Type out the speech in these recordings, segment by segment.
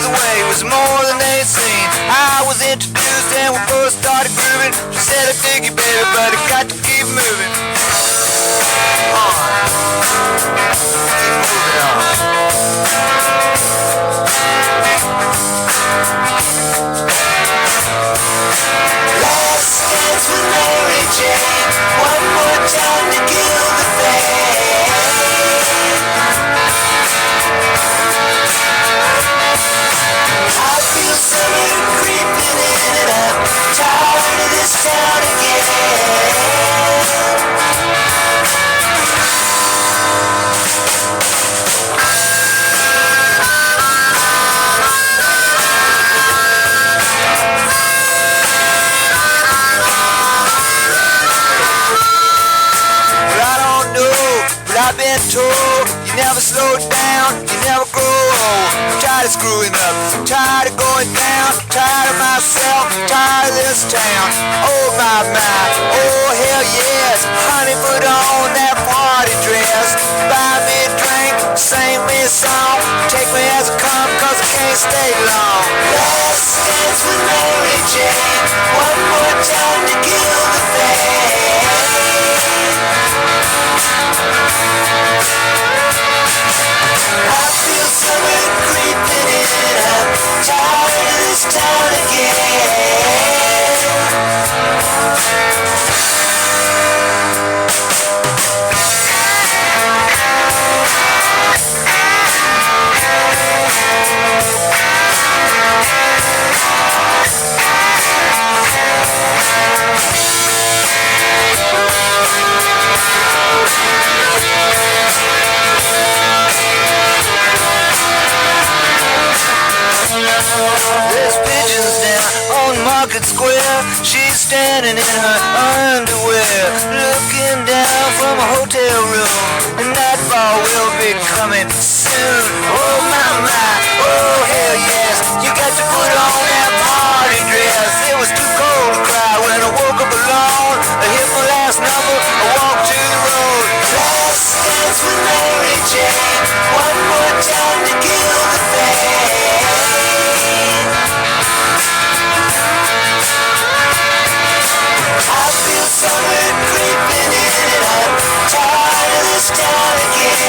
the way was more than they'd seen. I was introduced and we both started grooving. She said, I dig you, baby, but I got to keep moving on. Keep moving on. Last dance with Mary Jane. One more time to kill the pain. I feel summer creeping in and I'm tired of this town again. I've been told you never slow down, you never grow old. I'm tired of screwing up, I'm tired of going down, I'm tired of myself, I'm tired of this town. Oh my, oh hell yes. Honey, put on that party dress. Buy me a drink, sing me a song. Take me as I come, cause I can't stay long. Last dance with Mary Jane. One more time to kill the pain. I feel summer creeping in. I'm tired of this town again. There's pigeons down on Market Square. She's standing in her underwear, looking down from a hotel room. And nightfall will be coming soon. Oh my, oh hell yes. You got to put on that party dress. It was too cold to cry when I woke up alone. I hit my last number, I walked to the road. Last dance with Mary Jane. One more time to kill the pain. I feel summer creeping in and I'm tired of this town again.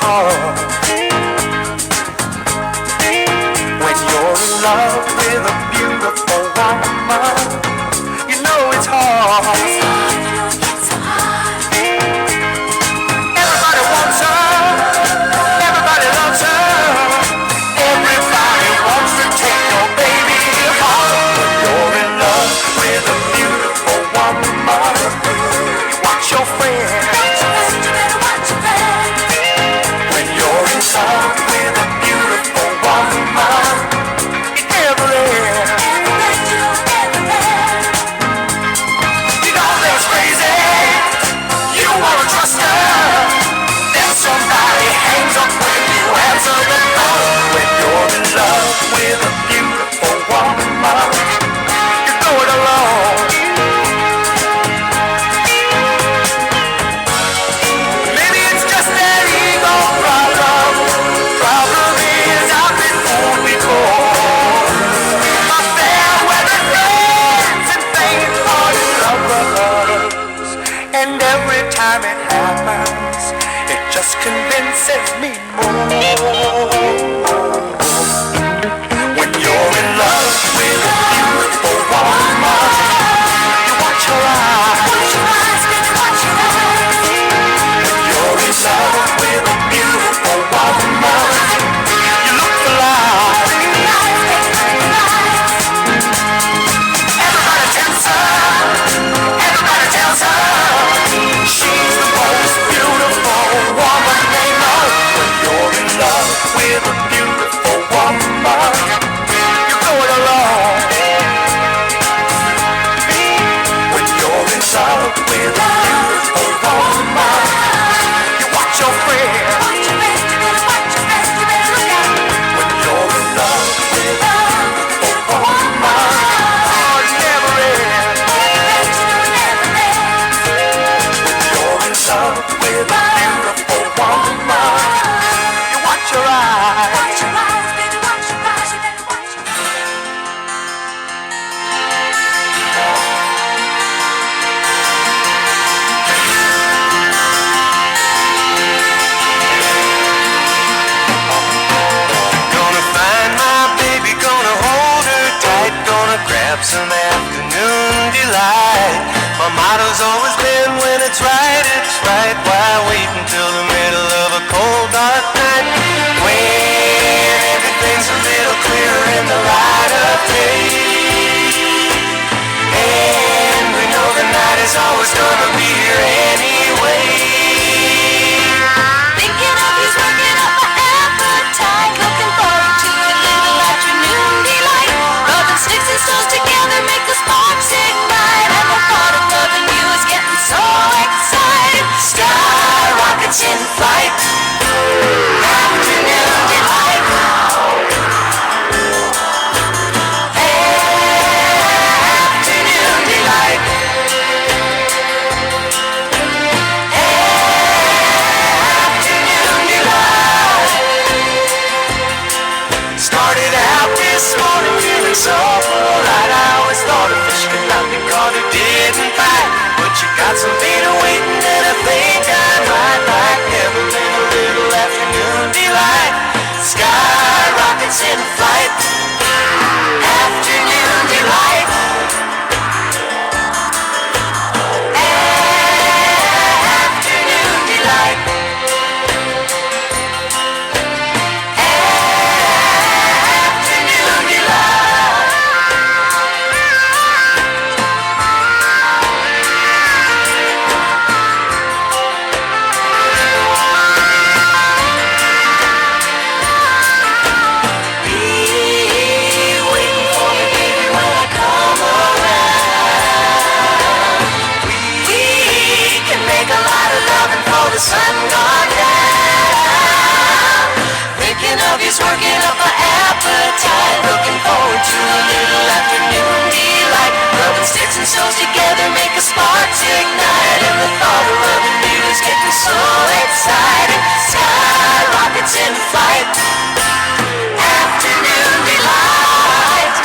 hard when you're in love with a beautiful woman. You know it's hard. Everybody wants her. Everybody loves her. Everybody wants to take your baby home. When you're in love with a beautiful woman, you watch your friend. When you're in love with a beautiful woman, you never end. You know that's crazy. You wanna trust her. Then somebody hangs up when you answer the phone. When you're in love with a beautiful woman, you go it alone. Maybe it's just that ego problem. Problem is I've been fooled before. My fair weather friends and faint-hearted lovers, and every time it happens, it just convinces me more. When you're in love with a beautiful woman, you watch her eyes. When you're in love with a beautiful woman, you look for life. Everybody tells her, everybody tells her, she's the most beautiful woman they know. When you're in love with a beautiful woman, you go it alone. When you're in love with a beautiful woman, you watch your friends. When you're in love with a beautiful woman, oh, it never ends. When you're in love with a beautiful woman, you watch your eyes. Gonna find my baby, gonna hold her tight, gonna grab some afternoon delight. My motto's always been when it's right, why wait until the middle of a cold dark night, when everything's a little clearer in the light of day, and we know the night is always gonna be here anyway. Thinking of he's working up my appetite, looking forward to a little afternoon delight. Rubbing sticks and stones together make the sparks ignite, and the thought of loving you is getting so excited. Sky rockets in flight, afternoon delight. Afternoon delight. Afternoon delight. Started out this morning feeling so polite. I always thought a fish could not be caught who didn't fight, but you got some beta waiting and I think I might like heaven in a little afternoon delight. Sky rockets in flight. Afternoon delight. Afternoon delight. Afternoon delight. The sun gone down. Thinking of you's working up my appetite, looking forward to a little afternoon delight. Rubbing sticks and stones together make a sparks ignite, and the thought of loving you is getting so exciting. Sky rockets in flight. Afternoon delight.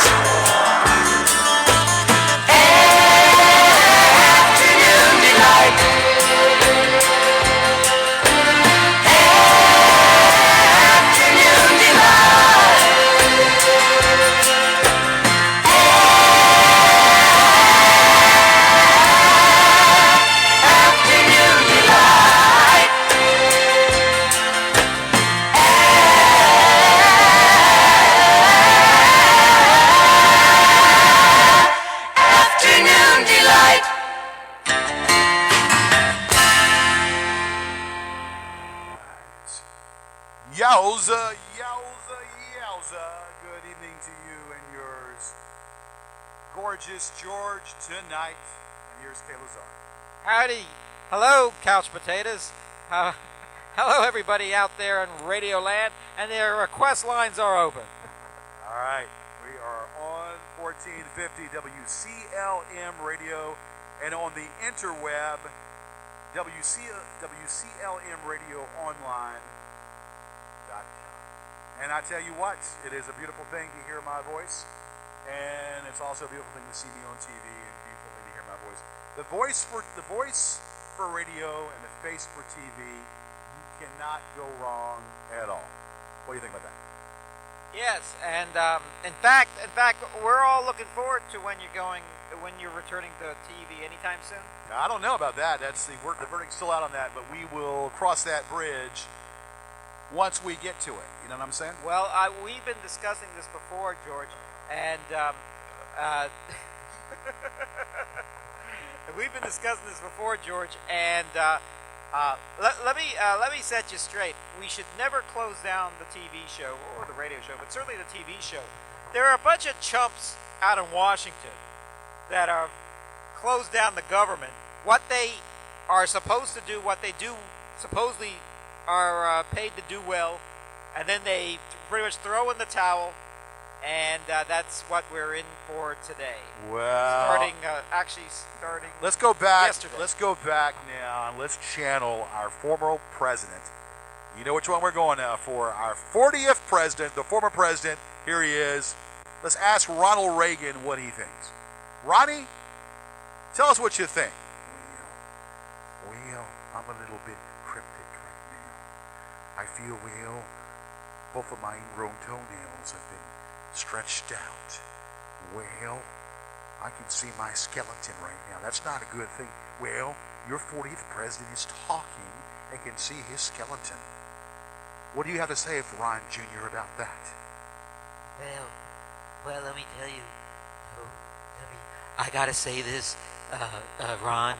Afternoon delight. Yowza, yowza, yowza. Good evening to you and yours. Gorgeous George tonight. And here's Kaye Lazar. Howdy. Hello, couch potatoes. Hello, everybody out there in Radio Land. And their request lines are open. All right. We are on 1450 WCLM Radio and on the interweb, WCLM Radio Online.com. And I tell you what, it is a beautiful thing to hear my voice, and it's also a beautiful thing to see me on TV, and a beautiful thing to hear my voice. The voice for radio and the face for TV, you cannot go wrong at all. What do you think about that? Yes, and in fact, we're all looking forward to when you're returning to TV anytime soon. Now, I don't know about that. That's the verdict's still out on that, but we will cross that bridge once we get to it. You know what I'm saying? Well, we've been discussing this before, George, and we've been discussing this before, George, and let me set you straight. We should never close down the TV show or the radio show, but certainly the TV show. There are a bunch of chumps out in Washington that are closed down the government. What they are supposed to do, what they do supposedly are paid to do well, and then they pretty much throw in the towel, and that's what we're in for today. Well, starting. Let's go back. Yesterday. Let's go back now and let's channel our former president. You know which one we're going now for? Our 40th president, the former president. Here he is. Let's ask Ronald Reagan what he thinks. Ronnie, tell us what you think. Well, I'm a little bit cryptic right now. I feel, both of my ingrown toenails have been stretched out. Well, I can see my skeleton right now. That's not a good thing. Well, your 40th president is talking and can see his skeleton. What do you have to say, Ron Jr., about that? Well, let me tell you. I gotta say this, Ron,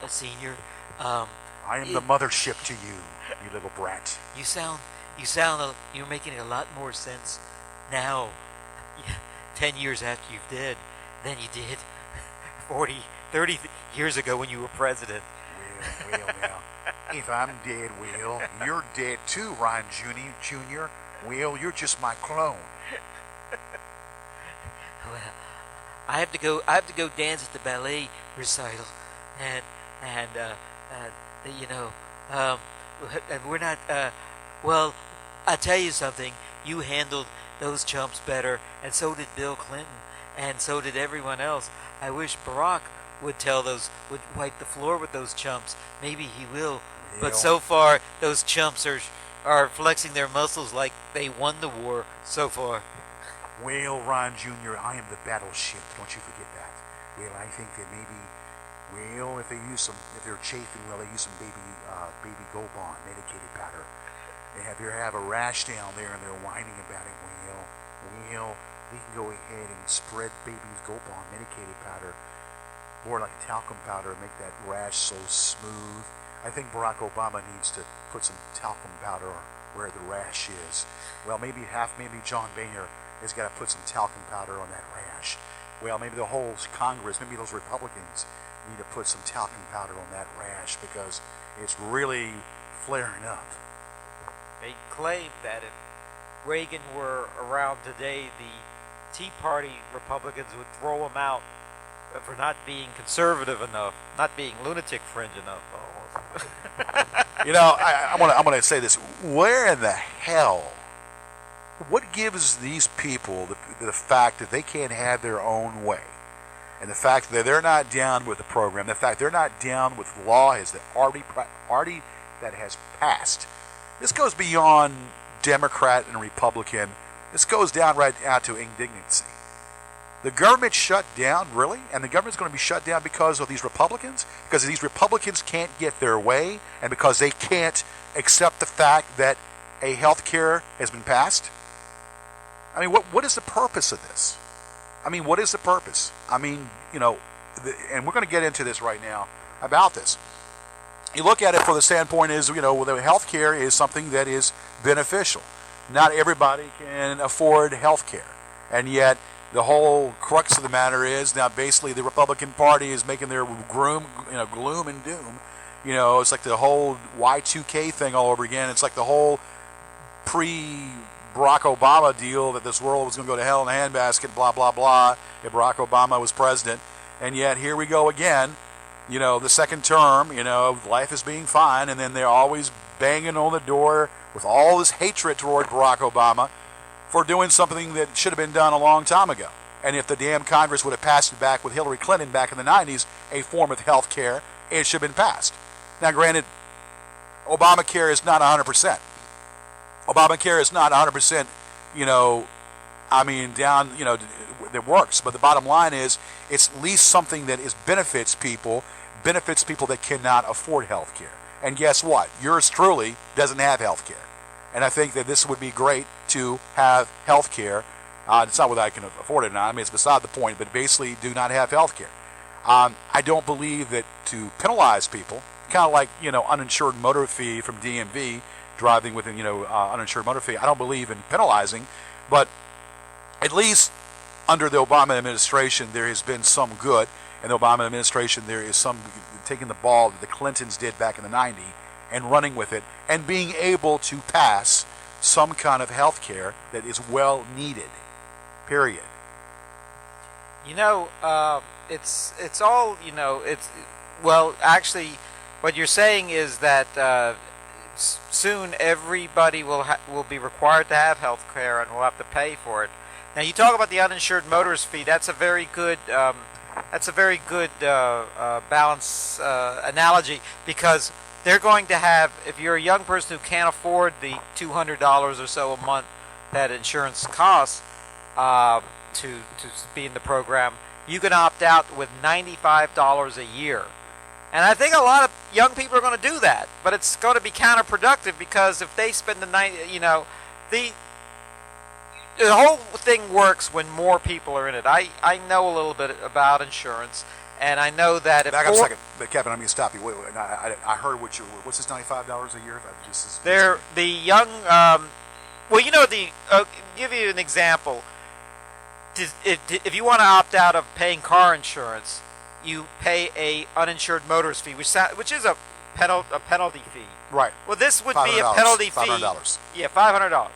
Senior. I am the mothership to you, you little brat. You're making a lot more sense now, 10 years after you've dead, than you did 30 years ago when you were president. Well, now, if I'm dead, you're dead too, Ron Jr. Well, you're just my clone. Well, I have to go dance at the ballet recital, and we're not. Well, I tell you something. You handled those chumps better, and so did Bill Clinton, and so did everyone else. I wish Barack would wipe the floor with those chumps. Maybe he will. But so far, those chumps are flexing their muscles like they won the war so far. Well, Ron Jr., I am the battleship. Don't you forget that. Well, I think that maybe, if they're chafing, they use some baby Gold Bond medicated powder. They have a rash down there and they're whining about it. Well, we can go ahead and spread baby's Gold Bond medicated powder, more like talcum powder, and make that rash so smooth. I think Barack Obama needs to put some talcum powder where the rash is. Well, maybe John Boehner has got to put some talcum powder on that rash. Well, maybe the whole Congress, maybe those Republicans need to put some talcum powder on that rash because it's really flaring up. They claim that if Reagan were around today, the Tea Party Republicans would throw him out for not being conservative enough, not being lunatic fringe enough. I'm going to say this. Where in the hell? What gives these people the fact that they can't have their own way, and the fact that they're not down with the program, the fact they're not down with the law as the already that has passed? This goes beyond Democrat and Republican. This goes down right out to indignancy. The government shut down, really? And the government's going to be shut down because of these Republicans? Because these Republicans can't get their way, and because they can't accept the fact that a health care has been passed? I mean, what is the purpose of this? What is the purpose? And we're going to get into this right now about this. you look at it from the standpoint is, the health care is something that is beneficial. Not everybody can afford health care. And yet, the whole crux of the matter is now basically the Republican Party is making their gloom and doom. It's like the whole Y2K thing all over again. It's like the whole pre-Barack Obama deal that this world was going to go to hell in a handbasket, blah, blah, blah, if Barack Obama was president. And yet, here we go again. The second term, life is being fine, and then they're always banging on the door with all this hatred toward Barack Obama for doing something that should have been done a long time ago. And if the damn Congress would have passed it back with Hillary Clinton back in the 90s, a form of health care, it should have been passed. Now, granted, Obamacare is not 100%. Obamacare is not 100%, that works. But the bottom line is, it's at least something that benefits people that cannot afford health care. And guess what? Yours truly doesn't have health care. And I think that this would be great to have health care. It's not whether I can afford it or not. I mean, it's beside the point, but basically do not have health care. I don't believe that to penalize people, kind of like, uninsured motor fee from DMV, driving with uninsured motor fee. I don't believe in penalizing, but at least under the Obama administration, there has been some good. In the Obama administration, there is some taking the ball that the Clintons did back in the 90s and running with it and being able to pass some kind of health care that is well needed, period. It's all, actually, what you're saying is that soon everybody will be required to have health care and will have to pay for it. Now, you talk about the uninsured motorist fee. That's a very good balance analogy, because they're going to have, if you're a young person who can't afford the $200 or so a month that insurance costs to be in the program, you can opt out with $95 a year. And I think a lot of young people are going to do that, but it's going to be counterproductive, because if they spend the night, the whole thing works when more people are in it. I know a little bit about insurance, and I know that if... Back up a second, but Kevin, I mean, stop you. Wait, I heard what's this $95 a year? They're the young... give you an example. If you want to opt out of paying car insurance, you pay a uninsured motorist fee, which is a penalty fee. Right. Well, this would be a penalty fee. $500. Yeah, $500.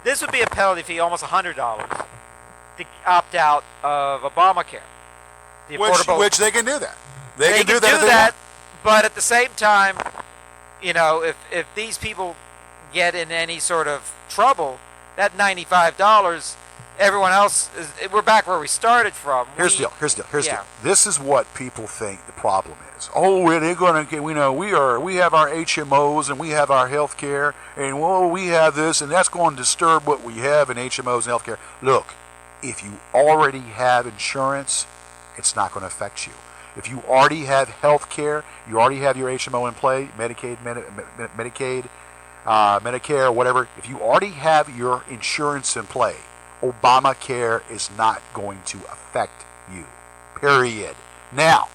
This would be a penalty fee, almost $100, to opt out of Obamacare. Which they can do that. They can do that, but at the same time, if these people get in any sort of trouble, that $95, everyone else we're back where we started from. Here's the deal. This is what people think the problem is. Oh, they're going to get, we have our HMOs and we have our health care, and we have this, and that's going to disturb what we have in HMOs and health care. Look, if you already have insurance, it's not going to affect you. If you already have health care, you already have your HMO in play, Medicaid, Medicare, whatever. If you already have your insurance in play, Obamacare is not going to affect you, period. Now,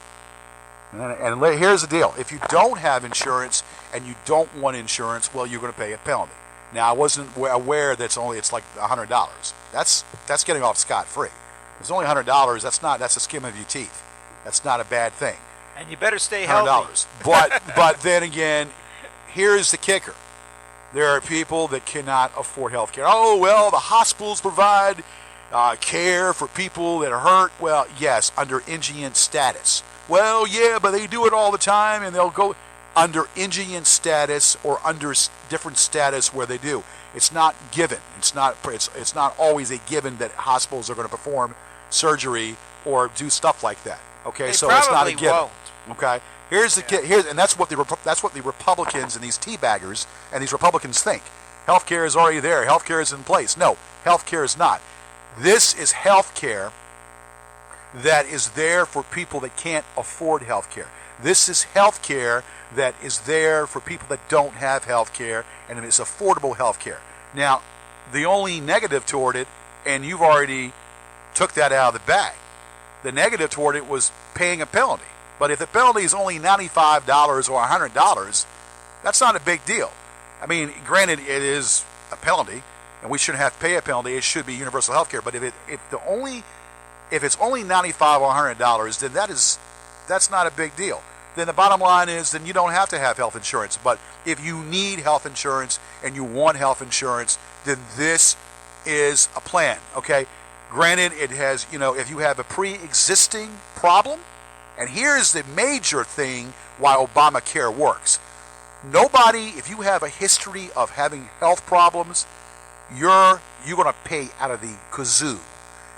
and here's the deal. If you don't have insurance and you don't want insurance, well, you're going to pay a penalty. Now, I wasn't aware that it's like $100. That's getting off scot-free. It's only $100. That's a skim of your teeth. That's not a bad thing. And you better stay healthy. But then again, here's the kicker. There are people that cannot afford health care. Oh, well, the hospitals provide care for people that are hurt. Well, yes, under indigent status. Well, yeah, but they do it all the time, and they'll go under indigent status or under different status where they do. It's not given. It's not always a given that hospitals are going to perform surgery or do stuff like that. Okay, so it's not a given. Won't. Okay. And that's what the Republicans and these teabaggers and these Republicans think. Healthcare is already there. Healthcare is in place. No, healthcare is not. This is healthcare that is there for people that can't afford healthcare. This is healthcare that is there for people that don't have healthcare, and it is affordable healthcare. Now, the only negative toward it, and you've already took that out of the bag, the negative toward it was paying a penalty. But if the penalty is only $95 or $100, that's not a big deal. I mean, granted, it is a penalty, and we shouldn't have to pay a penalty. It should be universal health care. But if it's only $95 or $100, then that's not a big deal. Then the bottom line is, then you don't have to have health insurance. But if you need health insurance and you want health insurance, then this is a plan, okay? Granted, it has, if you have a pre-existing problem, and here's the major thing why Obamacare works. Nobody, if you have a history of having health problems, you're going to pay out of the kazoo.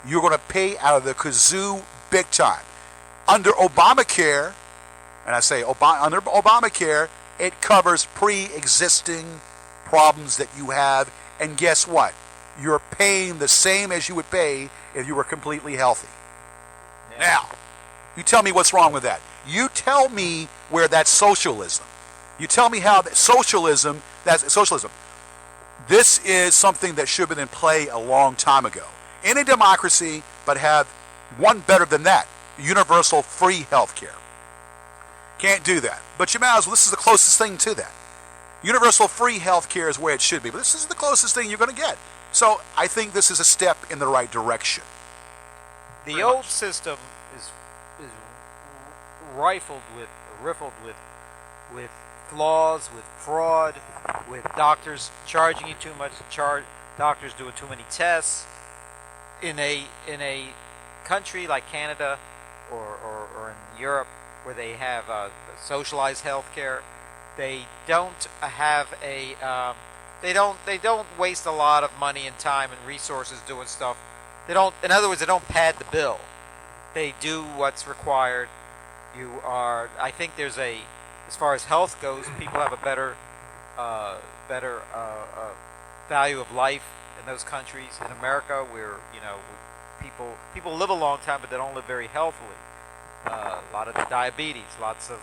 You're going to pay out of the kazoo big time. Under Obamacare, and I say under Obamacare, it covers pre-existing problems that you have, and guess what? You're paying the same as you would pay if you were completely healthy. Yeah. Now, you tell me what's wrong with that. You tell me where that's socialism. You tell me how that's socialism. This is something that should have been in play a long time ago. In a democracy, but have one better than that, universal free health care. Can't do that. But you might as well, this is the closest thing to that. Universal free health care is where it should be, but this is the closest thing you're going to get. So I think this is a step in the right direction. The old system is riffled with flaws, with fraud, with doctors charging you too much, doctors doing too many tests. In a country like Canada or in Europe, where they have socialized health care, they don't have they don't waste a lot of money and time and resources doing stuff. In other words, they don't pad the bill. They do what's required. I think as far as health goes, people have a better value of life in those countries. In America, where people live a long time, but they don't live very healthily. A lot of diabetes, lots of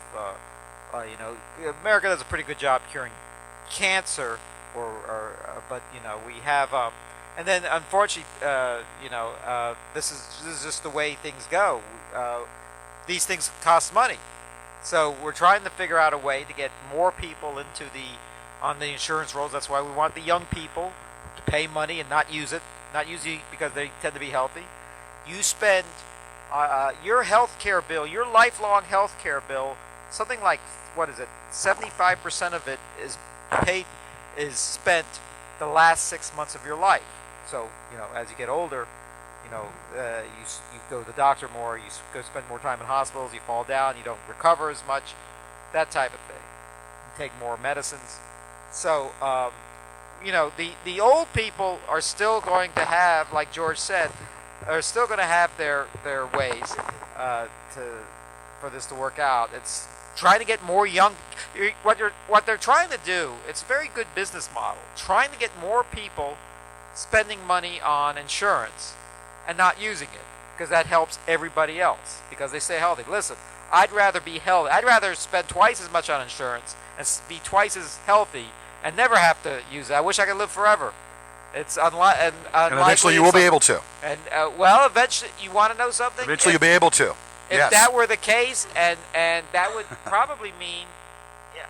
America does a pretty good job curing cancer, but we have and then unfortunately this is just the way things go. These things cost money, so we're trying to figure out a way to get more people on the insurance rolls. That's why we want the young people to pay money and not use it because they tend to be healthy. You spend your health care bill, your lifelong health care bill, something like 75% of it is spent the last 6 months of your life. So as you get older, you go to the doctor more, you go spend more time in hospitals, you fall down, you don't recover as much, that type of thing. You take more medicines. So the old people are still going to have, like George said, are still going to have their ways for this to work out. It's trying to get more young. What they're trying to do, it's a very good business model. Trying to get more people spending money on insurance and not using it, because that helps everybody else. Because they stay healthy. Listen, I'd rather be healthy. I'd rather spend twice as much on insurance and be twice as healthy and never have to use it. I wish I could live forever. It's unlikely. And eventually you will be able to. And eventually, you want to know something? Eventually you'll be able to. If that were the case, and that would probably mean,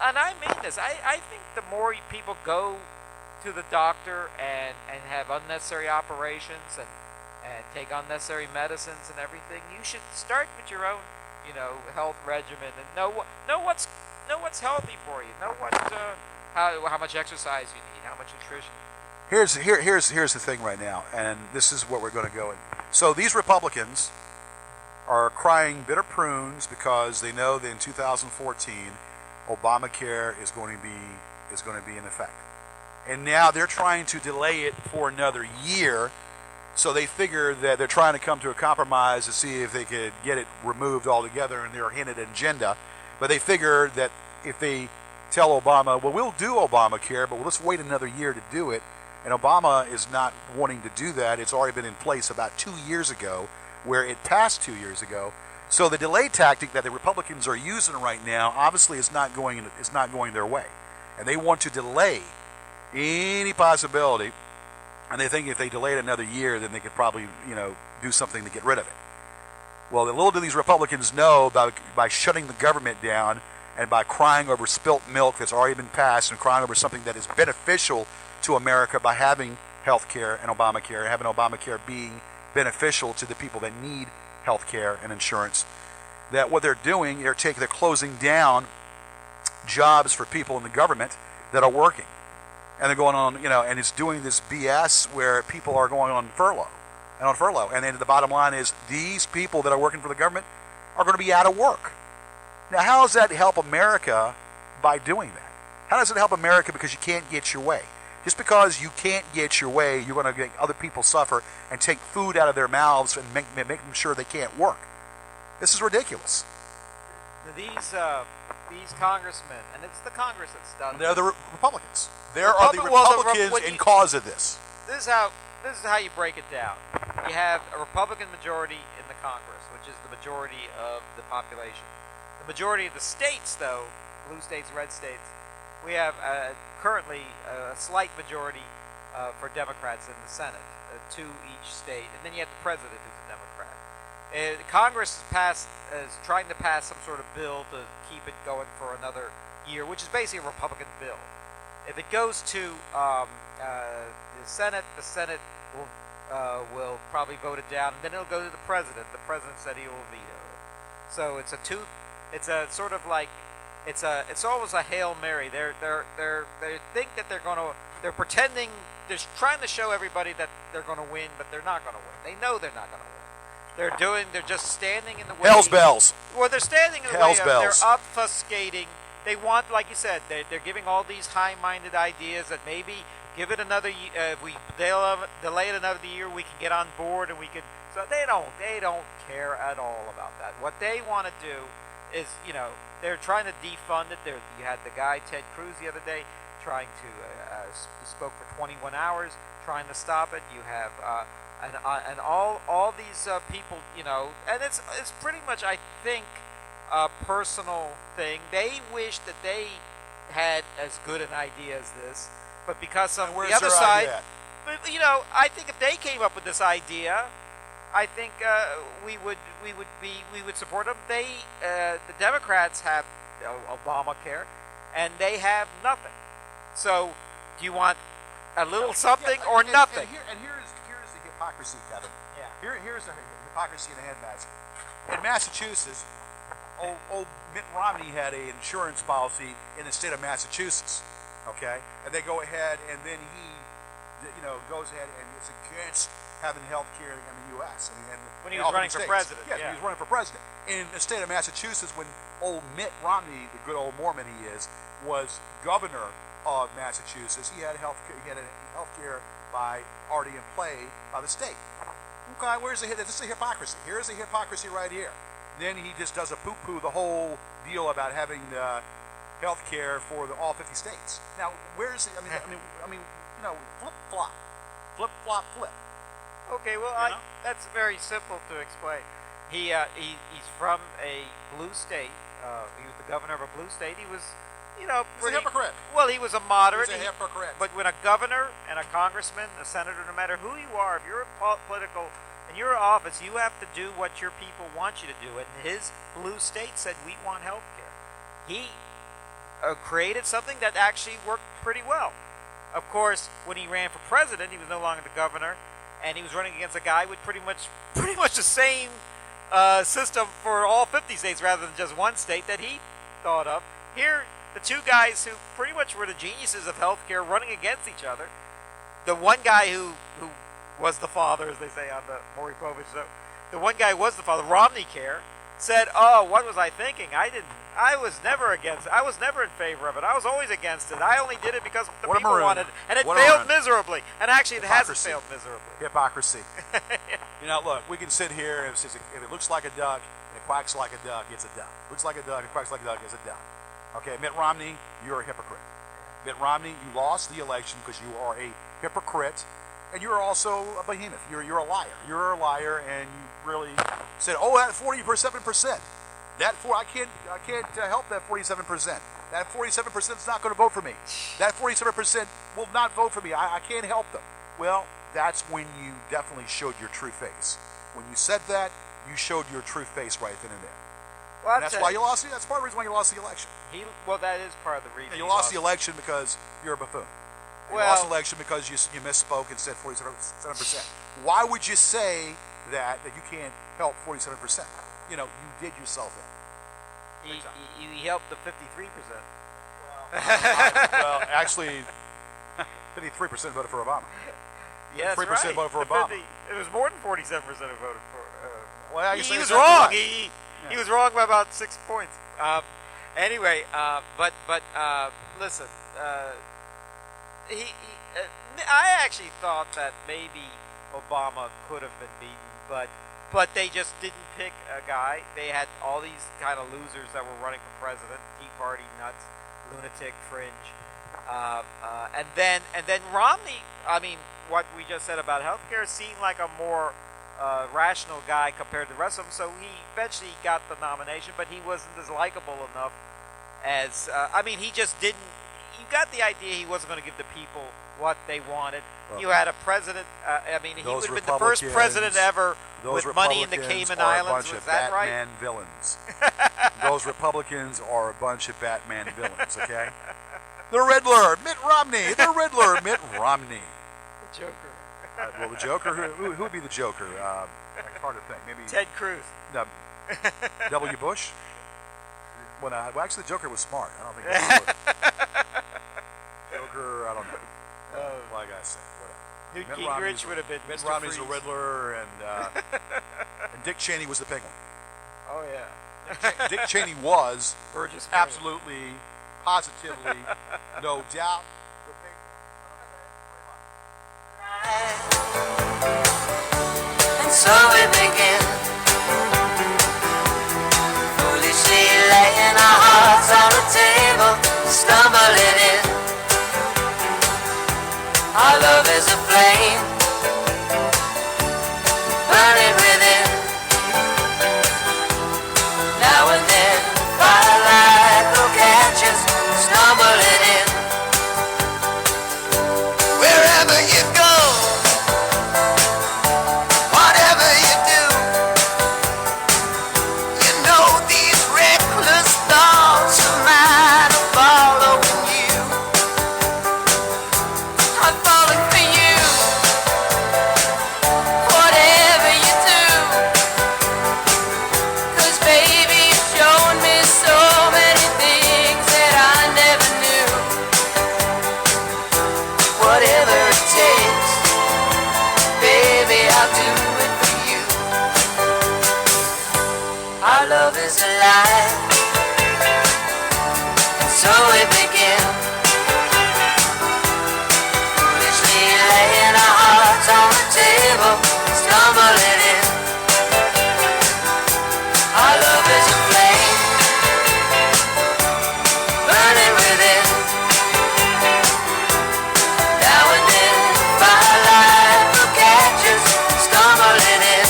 and I mean this, I think the more people go to the doctor and have unnecessary operations and take unnecessary medicines and everything, you should start with your own, health regimen and know what's healthy for you. Know how much exercise you need, how much nutrition. Here's the thing right now, and this is what we're going to go in. So these Republicans are crying bitter prunes because they know that in 2014 Obamacare is going to be in effect, and now they're trying to delay it for another year. So they figure that they're trying to come to a compromise to see if they could get it removed altogether in their hinted agenda. But they figure that if they tell Obama, well, we'll do Obamacare, but let's wait another year to do it. And Obama is not wanting to do that. It's already been in place about 2 years ago, where it passed 2 years ago. So the delay tactic that the Republicans are using right now obviously is not going their way. And they want to delay any possibility. And they think if they delay it another year, then they could probably, do something to get rid of it. Well, little do these Republicans know by shutting the government down and by crying over spilt milk that's already been passed and crying over something that is beneficial to America by having health care and Obamacare, having Obamacare being beneficial to the people that need health care and insurance, that what they're doing, they're closing down jobs for people in the government that are working. And they're going on, and it's doing this BS where people are going on furlough. And then the bottom line is these people that are working for the government are going to be out of work. Now, how does that help America by doing that? How does it help America because you can't get your way? Just because you can't get your way, you're going to make other people suffer and take food out of their mouths and make them sure they can't work. This is ridiculous. These congressmen, and it's the Congress that's done. They're the Republicans. There are the Republicans in cause of this. This is how you break it down. You have a Republican majority in the Congress, which is the majority of the population. The majority of the states, though, blue states, red states, we have currently a slight majority for Democrats in the Senate, 2 each state, and then you have the president who's a Democrat. Congress is trying to pass some sort of bill to keep it going for another year, which is basically a Republican bill. If it goes to the Senate will probably vote it down, and then it'll go to the president. The president said he will veto it. So it's almost a Hail Mary. They think that they're pretending, they're trying to show everybody that they're going to win, but they're not going to win. They know they're not going to win. They're just standing in the way. Hell's bells. Well, they're standing in the way. They're obfuscating. They want, like you said, they're giving all these high-minded ideas that maybe give it another year. If we delay it another year, we can get on board and we can. So they don't care at all about that. What they want to do is, they're trying to defund it. You had the guy Ted Cruz the other day trying to spoke for 21 hours trying to stop it. You have and all these people, and it's pretty much, I think, a personal thing. They wish that they had as good an idea as this, but because on the other side, but I think if they came up with this idea, I think we would support them. The Democrats have Obamacare, and they have nothing. So, do you want a little something or nothing? And here's the hypocrisy, Kevin. Yeah. Here's the hypocrisy in the handbags. In Massachusetts, old Mitt Romney had an insurance policy in the state of Massachusetts. Okay, and they go ahead, and then he, goes ahead and is against having health care in the U.S. When he was running for president. Yeah, he was running for president. In the state of Massachusetts, when old Mitt Romney, the good old Mormon he is, was governor of Massachusetts, he had health care already in play by the state. Okay, this is a hypocrisy. Here's the hypocrisy right here. Then he just does a poo-poo the whole deal about having health care for all 50 states. Now, where's the? Flip, flop, flip. Okay, well, that's very simple to explain. He's from a blue state. He was the governor of a blue state. He was, he's a hypocrite. Well, he was a moderate. He's a hypocrite. But when a governor and a congressman, a senator, no matter who you are, if you're political in your office, you have to do what your people want you to do. And his blue state said, we want health care. He created something that actually worked pretty well. Of course, when he ran for president, he was no longer the governor, and he was running against a guy with pretty much the same system for all 50 states rather than just one state that he thought of. Here, the two guys who pretty much were the geniuses of healthcare running against each other. The one guy who was the father, as they say on the Maury Povich show, the one guy who was the father, Romney Care, said, "Oh, what was I thinking? I was never in favor of it. I was always against it. I only did it because the people wanted it. And it failed miserably. And actually, it hasn't failed miserably." Hypocrisy. Look, we can sit here and if it looks like a duck and it quacks like a duck, it's a duck. Looks like a duck and quacks like a duck, it's a duck. Okay, Mitt Romney, you're a hypocrite. Mitt Romney, you lost the election because you are a hypocrite, and you're also a behemoth. You're a liar. You're a liar, and you really said, "Oh, that 47%. I can't help that 47%. That 47% is not going to vote for me. That 47% will not vote for me. I can't help them." Well, that's when you definitely showed your true face. When you said that, you showed your true face right then and there. Well, And that's why you lost. That's part of the reason why you lost the election. Well, that is part of the reason. You lost the election because you're a buffoon. You lost the election because you misspoke and said 47%. Why would you say that you can't help 47%? You know, you did yourself in. You helped the 53%. Well, actually, 53% voted for Obama. Yes, 3% right. voted for Obama. It was more than 47% who voted for. Well, he was wrong. He was wrong by about 6 points. Anyway, but listen. I actually thought that maybe Obama could have been beaten, but they just didn't pick a guy. They had all these kind of losers that were running for president, Tea Party nuts, lunatic, fringe, and then Romney. I mean, what we just said about healthcare seemed like a more rational guy compared to the rest of them. So he eventually got the nomination, but he wasn't as likable enough as. I mean, he just didn't. You got the idea he wasn't going to give the people what they wanted. Well, you had a president. I mean, he would have been the first president ever with money in the Cayman Islands. Was that right? Batman villains. Those Republicans are a bunch of Batman villains. Okay. The Riddler, Mitt Romney. The Riddler, Mitt Romney. The Joker. Well, the Joker. Who would be the Joker? It's hard to think. Maybe Ted Cruz. No, W. Bush. Well, actually, the Joker was smart. I don't think. Joker. I don't know. Like I said, whatever. Newt Gingrich would have been Mitt Mr. Romney's Freeze. the Riddler, and Dick Cheney was the Penguin. Oh yeah. Dick Cheney was Burgess absolutely, positively, no doubt. And so we begin, foolishly laying our hearts on the table, stumbling in. Our love is a flame, burning within. Now and then, firelight will catch us, stumbling in. Wherever you go, whatever you do, you know these reckless thoughts of mine are following you. I'm falling for you, whatever you do, 'cause baby you've shown me so many things that I never knew. Whatever it takes, baby, I'll do it for you. Our love is alive, and so we begin, foolishly laying our hearts on the table, stumbling in. Our love is a flame, burning within. Now and then, firelight will catch us, stumbling in.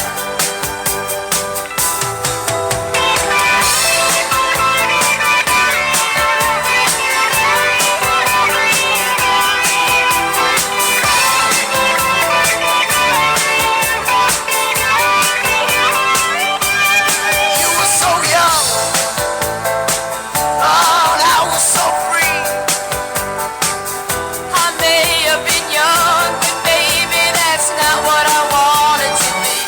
You were so young, oh, and I was so free. I may have been young, but baby, that's not what I wanted to be.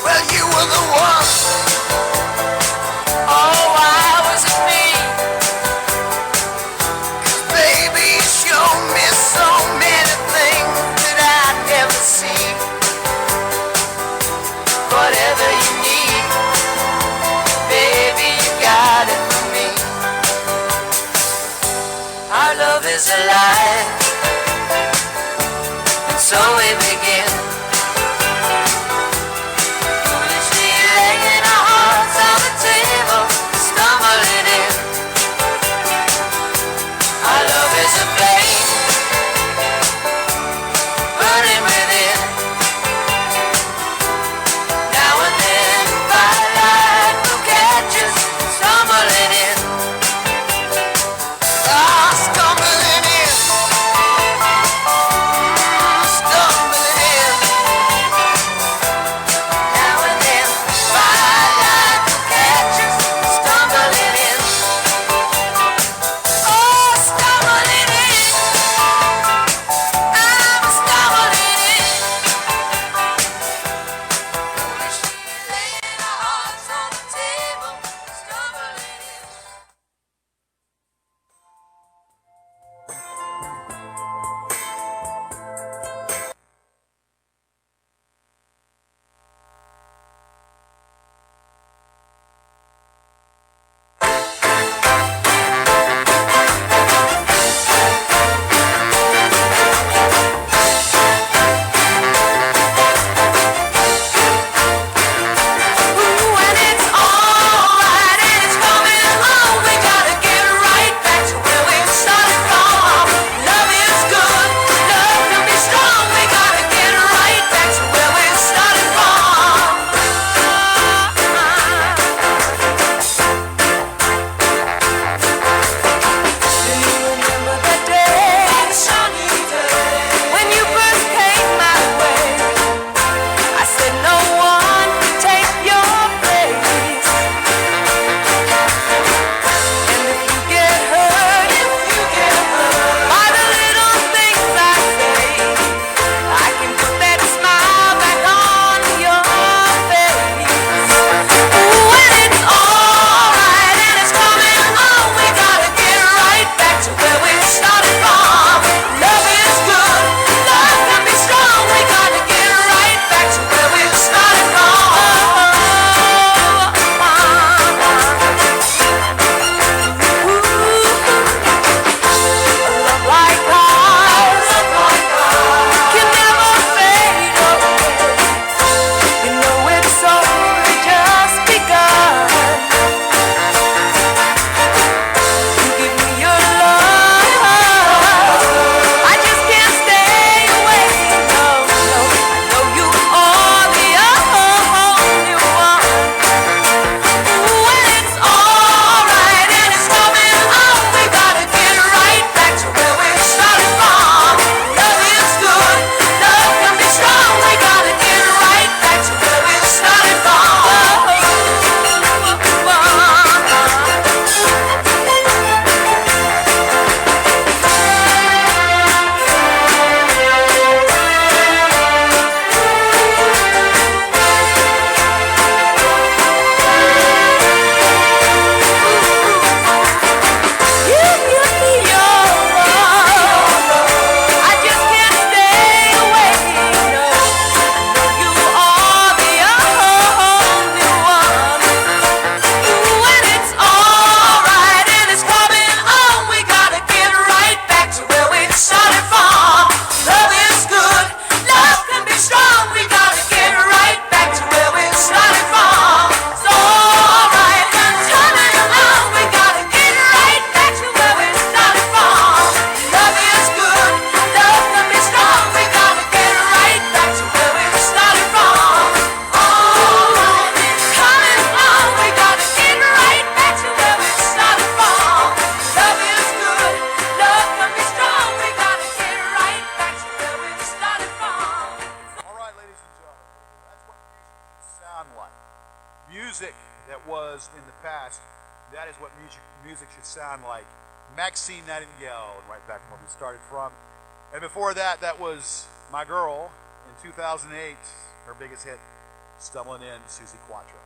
Well, you were the one, oh, I was a me. 'Cause baby, you showed me so many things that I'd never seen. Whatever you need, baby, you got it for me. Our love is alive, and so we begin, foolishly laying our hearts on the table, stumbling in. Our love is a flame, burning within. Now and then, firelight will catch us, stumbling in. Ah, stumbling in. Stumbling in. because in the past, that is what music should sound like. Maxine Nightingale, and right back from where we started from. And before that, that was my girl in 2008, her biggest hit, Stumbling In, Susie Quattro.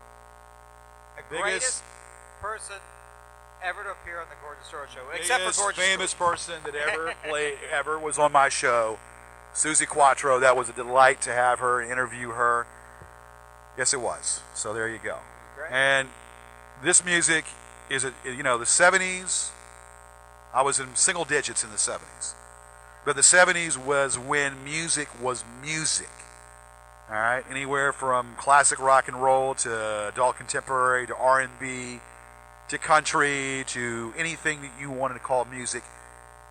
The greatest person ever to appear on the Gordon Stewart Show, except for Gordon famous Stewart. person that ever was on my show, Susie Quattro. That was a delight to have her, interview her. Yes, it was. So there you go. Great. And this music is, the 70s. I was in single digits in the 70s. But the 70s was when music was music. All right? Anywhere from classic rock and roll to adult contemporary to R&B to country to anything that you wanted to call music.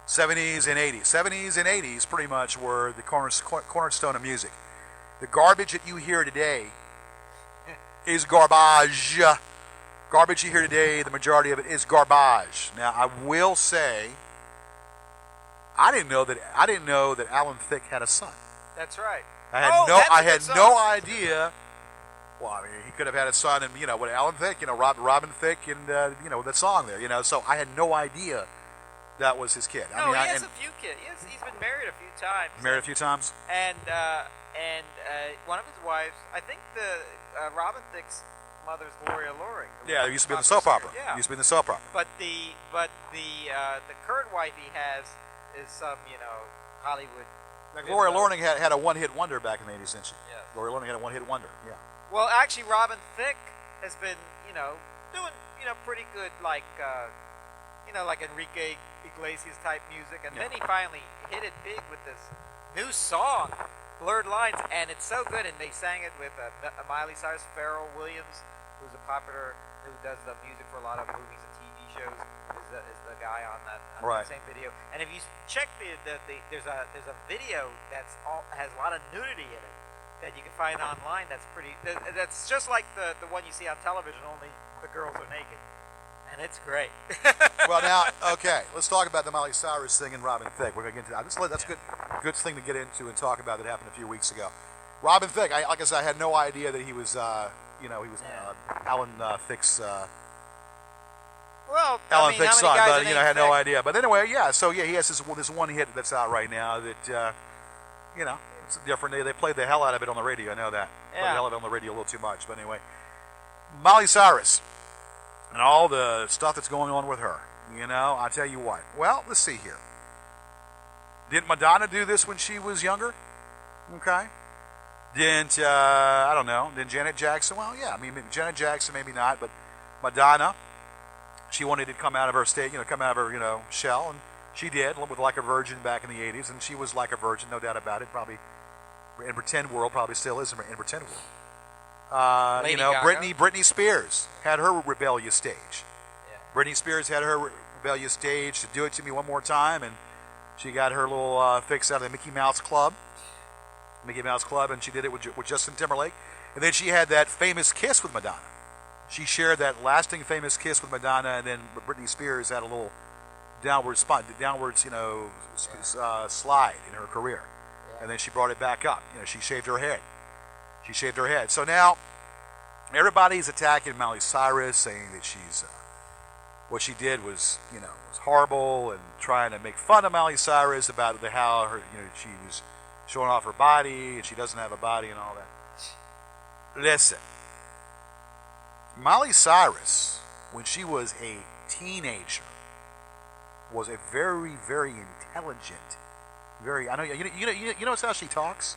70s and 80s. 70s and 80s pretty much were the cornerstone of music. The garbage that you hear today is garbage. Garbage you hear today, the majority of it is garbage. Now, I will say, I didn't know that Alan Thicke had a son. That's right. I had no idea. Well, I mean, he could have had a son, and with Alan Thicke, Robin Thicke, and that song there, So I had no idea that was his kid. No, he has a few kids. He's been married a few times. Married a few times. And one of his wives, I think Robin Thicke's mother's Gloria Loring. Yeah, it used to be in the soap opera. Yeah. It used to be in the soap opera. But the current wife he has is some Hollywood. Now, Gloria Loring had a one-hit wonder back in the 80s, didn't she? Yeah. Gloria Loring had a one-hit wonder. Yeah. Well, actually, Robin Thicke has been doing pretty good like Enrique Iglesias type music, and then he finally hit it big with this new song, Blurred Lines, and it's so good. And they sang it with Miley Cyrus, Pharrell Williams, who does the music for a lot of movies and TV shows, is the guy on that same video. And if you check there's a video has a lot of nudity in it that you can find online. That's just like the one you see on television, only the girls are naked. And it's great. Well, now, okay, let's talk about the Miley Cyrus thing and Robin Thicke. We're going to get into that. That's a good thing to get into and talk about that happened a few weeks ago. Robin Thicke, like I said, I had no idea that he was, Alan Thicke's. Alan Thicke's son, but I had no idea. But anyway, he has this one hit that's out right now that, it's different. They played the hell out of it on the radio. I know that. Played the hell out of it on the radio a little too much. But anyway, Miley Cyrus. And all the stuff that's going on with her. I tell you what. Well, let's see here. Didn't Madonna do this when she was younger? Okay. Didn't, I don't know, didn't Janet Jackson? Well, yeah, I mean, Janet Jackson, maybe not, but Madonna, she wanted to come out of her state, come out of her, shell, and she did, with Like a Virgin back in the 80s, and she was like a virgin, no doubt about it, probably, in Pretend World, probably still is in Pretend World. Britney Spears had her rebellious stage. Yeah. Britney Spears had her rebellious stage to Do It To Me One More Time, and she got her little fix out of the Mickey Mouse Club, and she did it with Justin Timberlake. And then she had that famous kiss with Madonna. She shared that lasting famous kiss with Madonna, and then Britney Spears had a little downward slide in her career. Yeah. And then she brought it back up. She shaved her head. So now, everybody's attacking Miley Cyrus, saying that she's what she did was horrible, and trying to make fun of Miley Cyrus about how her she was showing off her body and she doesn't have a body and all that. Listen, Miley Cyrus, when she was a teenager, was a very, very intelligent, I know you notice how she talks.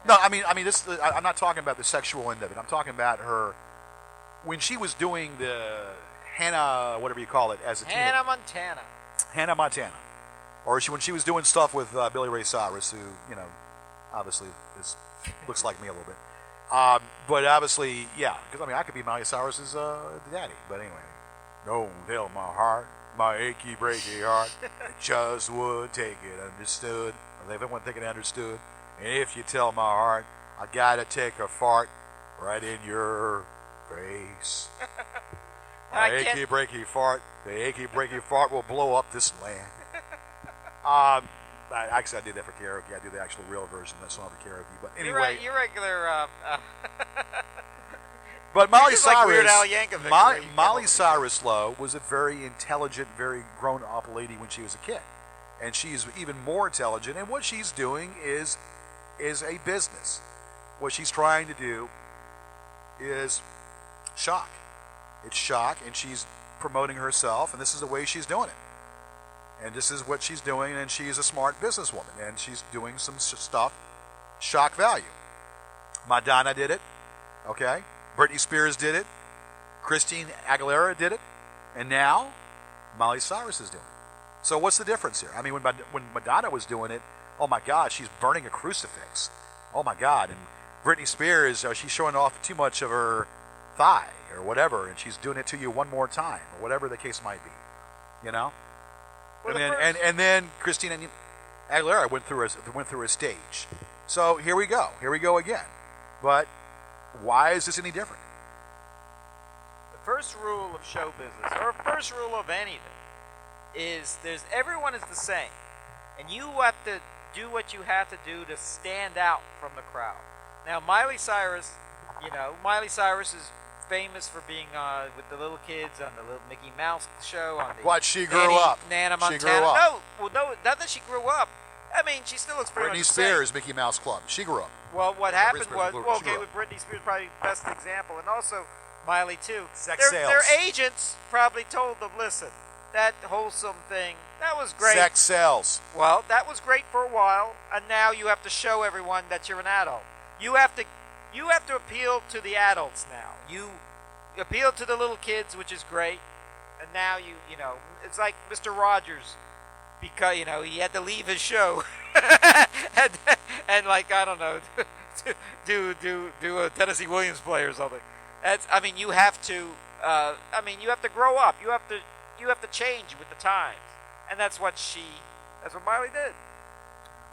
No, I mean this. I'm not talking about the sexual end of it. I'm talking about her when she was doing the Hannah, whatever you call it, as a teenager. Hannah Montana, or when she was doing stuff with Billy Ray Cyrus, who obviously looks like me a little bit. But obviously, yeah, because I could be Miley Cyrus's daddy. But anyway, don't tell my heart, my achy breaky heart, I just would take it understood. Or everyone think it understood. And if you tell my heart, I gotta take a fart right in your face. My achy breaky fart, the achy breaky fart will blow up this land. Actually, I did that for karaoke. I did the actual real version of that song for karaoke. But anyway, your regular. But Molly Just like Weird Cyrus, Al Yankovic, where he came Molly over Cyrus, though, was a very intelligent, very grown-up lady when she was a kid, and she's even more intelligent. And what she's doing is a business. What she's trying to do is shock. It's shock, and she's promoting herself, and this is the way she's doing it. And this is what she's doing, and she's a smart businesswoman, and she's doing some stuff, shock value. Madonna did it, okay? Britney Spears did it. Christine Aguilera did it. And now, Molly Cyrus is doing it. So what's the difference here? I mean, when Madonna was doing it, oh my God, she's burning a crucifix. Oh my God. And Britney Spears, she's showing off too much of her thigh or whatever, and she's doing it to you one more time, or whatever the case might be. You know? Well, and then Christina Aguilera went through a stage. So here we go. Here we go again. But why is this any different? The first rule of show business, or first rule of anything, is everyone is the same, and you have to do what you have to do to stand out from the crowd. Now, Miley Cyrus is famous for being with the little kids on the little Mickey Mouse show. On the What, she grew up? Nana Montana. She grew up. No, not that she grew up. I mean, she still looks pretty Britney much Spears, Mickey Mouse Club. She grew up. Well, what happened was, Britney Spears, with Britney Spears, probably the best example, and also Miley too. Sex Their sales. agents probably told them, listen, that wholesome thing, that was great. Sex sells. Well, that was great for a while, and now you have to show everyone that you're an adult. You have to appeal to the adults now. You appeal to the little kids, which is great, and now you know, it's like Mr. Rogers, because he had to leave his show, and like I don't know, do a Tennessee Williams play or something. You have to grow up. You have to change with the times, and that's what Miley did.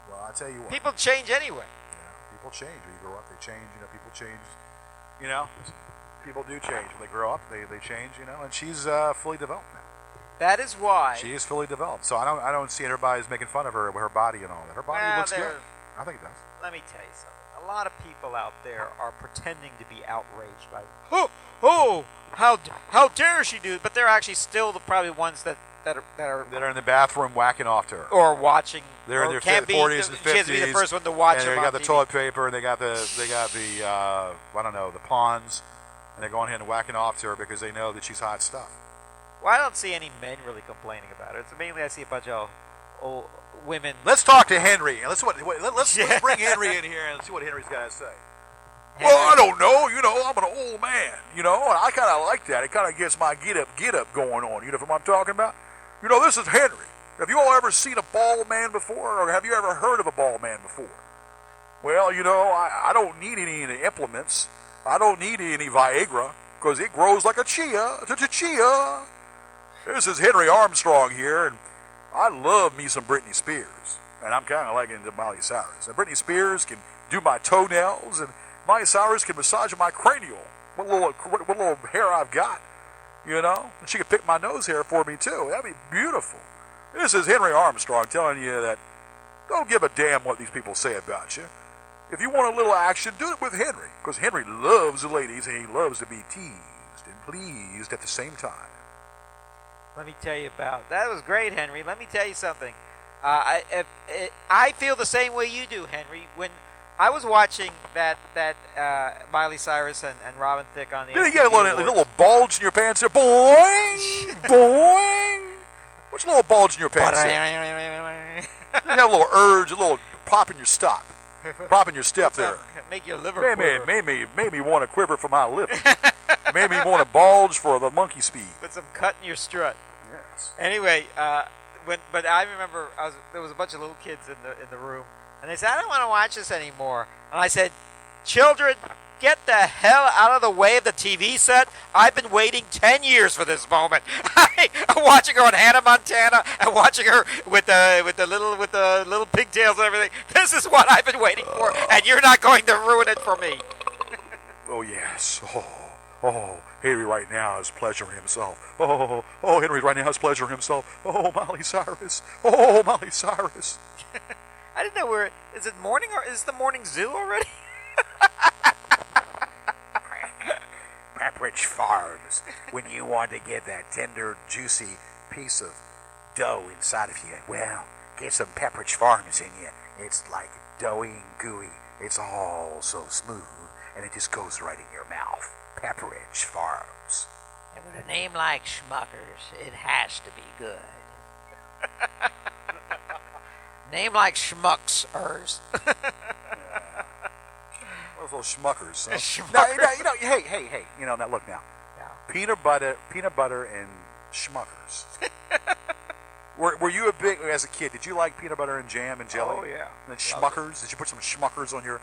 Well, I tell you what. People change anyway. Yeah, people change. When you grow up, they change. People change. People do change. When they grow up, they change. And she's fully developed now. That is why She is fully developed. So I don't see everybody's making fun of her with her body and all that. Her body looks good. I think it does. Let me tell you something. A lot of people out there are pretending to be outraged by, how dare she do it? But they're actually still probably ones that are in the bathroom whacking off to her. or watching. They're in or their can't be 40s and 50s. She has to be the first one to watch and them they got on the TV. toilet paper, and they got the I don't know, the pawns, and they're going ahead and whacking off to her because they know that she's hot stuff. Well, I don't see any men really complaining about it. It's mainly I see a bunch of old women. Let's talk to Henry. Let's bring Henry in here and see what Henry's got to say. Well, I don't know. I'm an old man. And I kind of like that. It kind of gets my get up going on. You know what I'm talking about? This is Henry. Have you all ever seen a bald man before, or have you ever heard of a bald man before? Well, I don't need any implements. I don't need any Viagra because it grows like a chia. Chia. This is Henry Armstrong here, and I love me some Britney Spears, and I'm kind of liking Miley Cyrus. And Britney Spears can do my toenails, and Miley Cyrus can massage my cranial. What little hair I've got, And she can pick my nose hair for me too. That'd be beautiful. This is Henry Armstrong telling you that don't give a damn what these people say about you. If you want a little action, do it with Henry, because Henry loves the ladies and he loves to be teased and pleased at the same time. Let me tell you that was great, Henry. Let me tell you something. I feel the same way you do, Henry. When I was watching that Miley Cyrus and Robin Thicke on the you get a little bulge in your pants there, boing, boing. What's a little bulge in your pants there? You have a little urge, a little pop in your step. Pop in your step there. Make your liver quiver. Made me want to quiver for my lip. Made me want to bulge for the monkey speed. Put some cut in your strut. Yes. Anyway, but I remember there was a bunch of little kids in the room, and they said, "I don't want to watch this anymore." And I said, "Children, get the hell out of the way of the TV set. I've been waiting 10 years for this moment. I'm watching her on Hannah Montana and watching her with the little pigtails and everything. This is what I've been waiting for, and you're not going to ruin it for me." Oh yes. Oh, Henry right now is pleasuring himself. Oh, Henry right now is pleasuring himself. Oh, Miley Cyrus. Oh, Miley Cyrus. I didn't know is it morning or is the morning zoo already? Pepperidge Farms when you want to get that tender, juicy piece of dough inside of you. Well, get some Pepperidge Farms in you. It's like doughy and gooey. It's all so smooth, and it just goes right in your mouth. Pepperidge Farms. And with a name like Schmuckers, it has to be good. Name like Schmucksers. Those little schmuckers. Huh? Schmuckers. No, hey. Now look now. Yeah. Peanut butter, and Schmuckers. Were you a big, as a kid, did you like peanut butter and jam and jelly? Oh, yeah. And then Schmuckers? Did you put some Schmuckers on your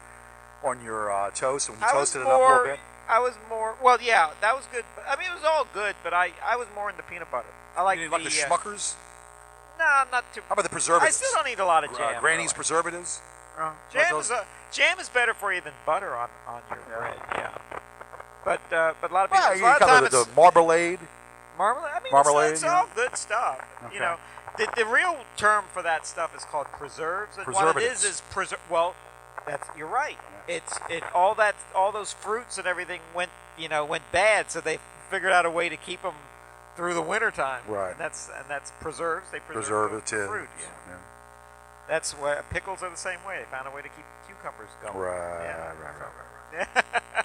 toast when you I toasted was it up a more, little bit? I was more. Well, yeah, that was good. I mean, it was all good, but I was more into peanut butter. I like You didn't like the Schmuckers? No, I'm not too. How about the preservatives? I still don't eat a lot of jam. Granny's really. preservatives? Jam is better for you than butter on your bread. Yeah. But a lot of people. Well, a you lot of kind times of the marmalade. marmalade. I mean, Marmalade, it's all good stuff. Okay. You know, the real term for that stuff is called preserves. And what it is well, you're right. All those fruits and everything went bad, so they figured out a way to keep them through the wintertime. Right. And that's preserves. They preserve Preservatives. fruit. Yeah. That's why pickles are the same way. They found a way to keep cucumbers going. Right.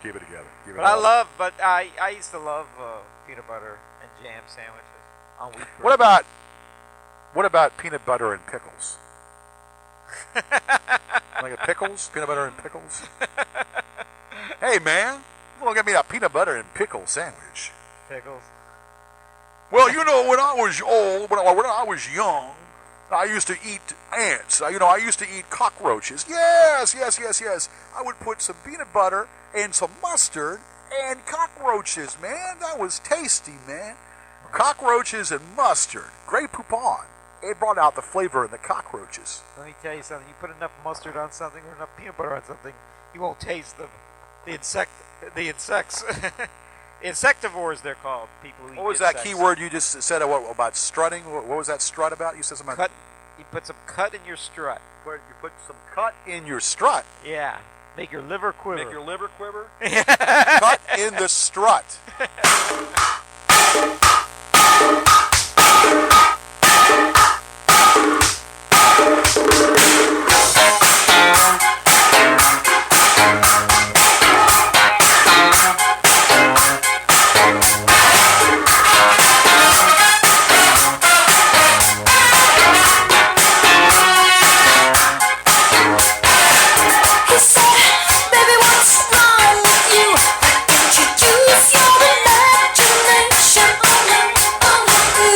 Keep it together. But I used to love peanut butter and jam sandwiches on wheat bread. What about peanut butter and pickles? Like a pickles? Peanut butter and pickles? Hey, man. You want to get me a peanut butter and pickle sandwich? Pickles. Well, when I was old, when I was young, I used to eat ants. I used to eat cockroaches. Yes. I would put some peanut butter and some mustard and cockroaches, man. That was tasty, man. Cockroaches and mustard. Grey Poupon. It brought out the flavor in the cockroaches. Let me tell you something. You put enough mustard on something or enough peanut butter on something, you won't taste the insects. Insectivores, they're called. People who eat What was insects. that key word you just said about strutting? What was that strut about? You said something about... You put some cut in your strut. You put some cut in your strut. Yeah. Make your liver quiver. Make your liver quiver? Cut in the strut. He said, baby, what's wrong with you? Can't you use your imagination? Oh no,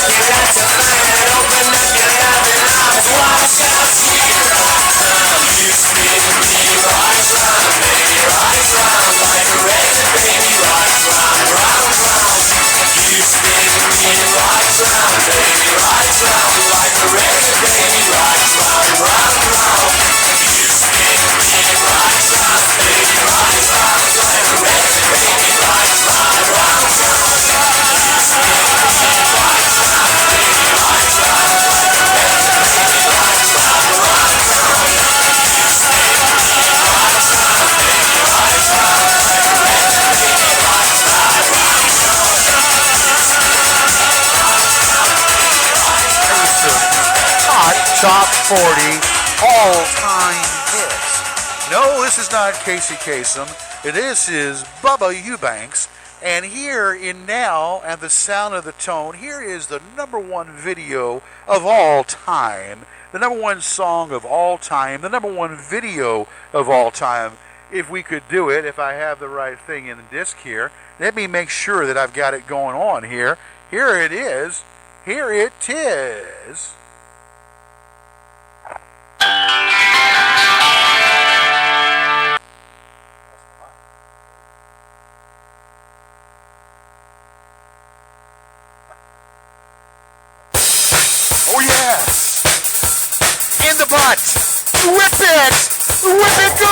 You got to find it, open up your loving arms. Watch out, sweet blossom. You spin me right round, baby, right round. Like a record, baby, right round, round, round. You spin me right round, baby, right round. Like a record, baby, right round, round, round. You spin me right round, baby, right round. Like a record, baby, right round, round, round. You spin me right round, baby, right round. Like a record, baby, right round, round, round. You spin me right round, baby, right round. Like a record, baby, right round, round, Hot Top 40 all-time hits. No, this is not Casey Kasem. This is Bubba Eubanks. And here in Now and the Sound of the Tone, here is the number one video of all time, the number one song of all time, the number one video of all time. If we could do it, if I have the right thing in the disc here, let me make sure that I've got it going on here. Here it is. Here it is. Oh yeah! In the butt! Whip it! Whip it good!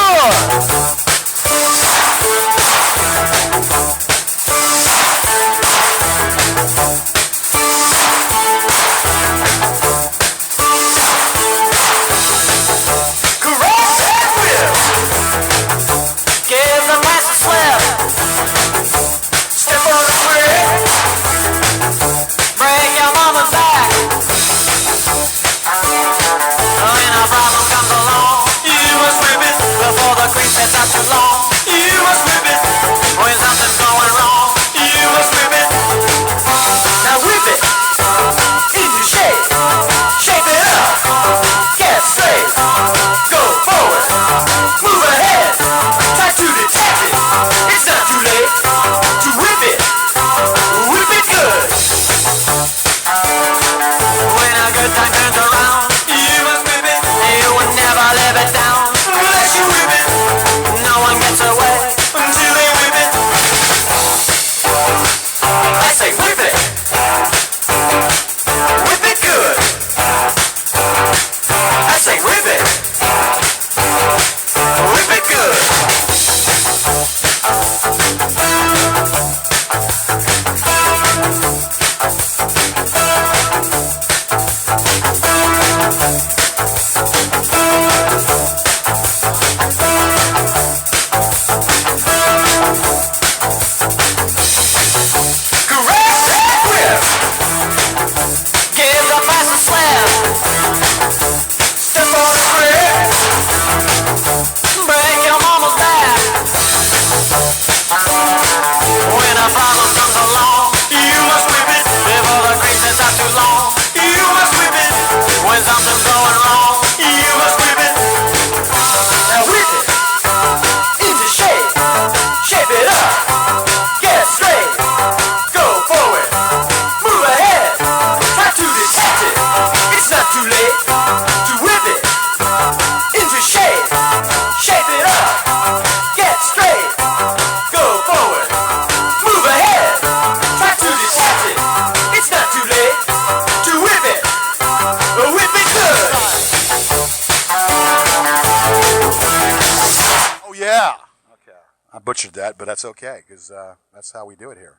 Butchered that, but that's okay, because that's how we do it here.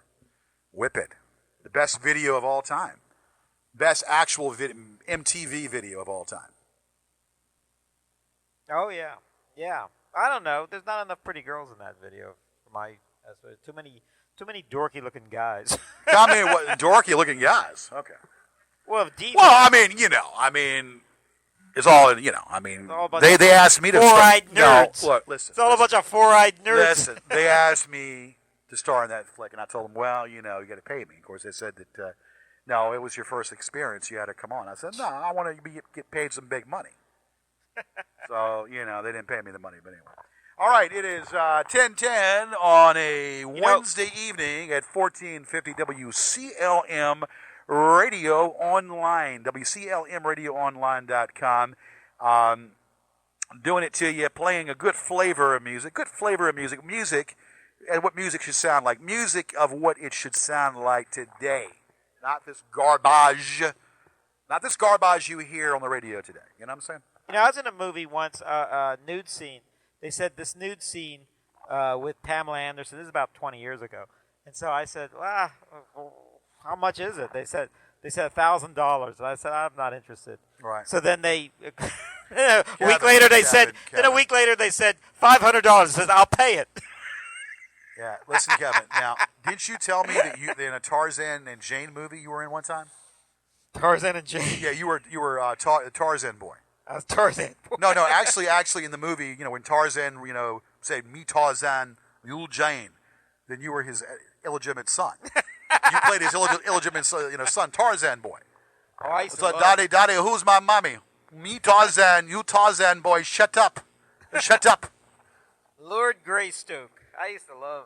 Whip it. The best video of all time. Best actual MTV video of all time. Oh, yeah. Yeah. I don't know. There's not enough pretty girls in that video. For my too many dorky-looking guys. I mean, what, dorky-looking guys? Okay. Well, deep. Well, I mean, it's all, they asked me to four-eyed nerds. No, look, listen. It's all a bunch of four-eyed nerds. Listen, they asked me to star in that flick, and I told them, well, you got to pay me. Of course, they said that, no, it was your first experience. You had to come on. I said, no, I want to get paid some big money. So, they didn't pay me the money, but anyway. All right, it is 10:10 on a Wednesday evening at 1450 WCLM Radio Online, WCLM Radio Online.com. Doing it to you, playing a good flavor of music. Music, and what music should sound like. Music of what it should sound like today. Not this garbage. Not this garbage you hear on the radio today. You know what I'm saying? You know, I was in a movie once, nude scene. They said this nude scene with Pamela Anderson. This is about 20 years ago. And so I said, how much is it? They said $1,000. And I said, I'm not interested. Right. So then a week later they said $500. I said, I'll pay it. Yeah, listen, Kevin. Now, didn't you tell me that in a Tarzan and Jane movie you were in one time? Tarzan and Jane. Yeah, you were the Tarzan boy. I was Tarzan boy. No, actually, in the movie, when Tarzan, say me Tarzan, you Jane, then you were his illegitimate son. You played his illegitimate son, Tarzan boy. Oh, I used to So, love it. Daddy, who's my mommy? Me Tarzan, you Tarzan boy. Shut up, shut up. Lord Greystoke. I used to love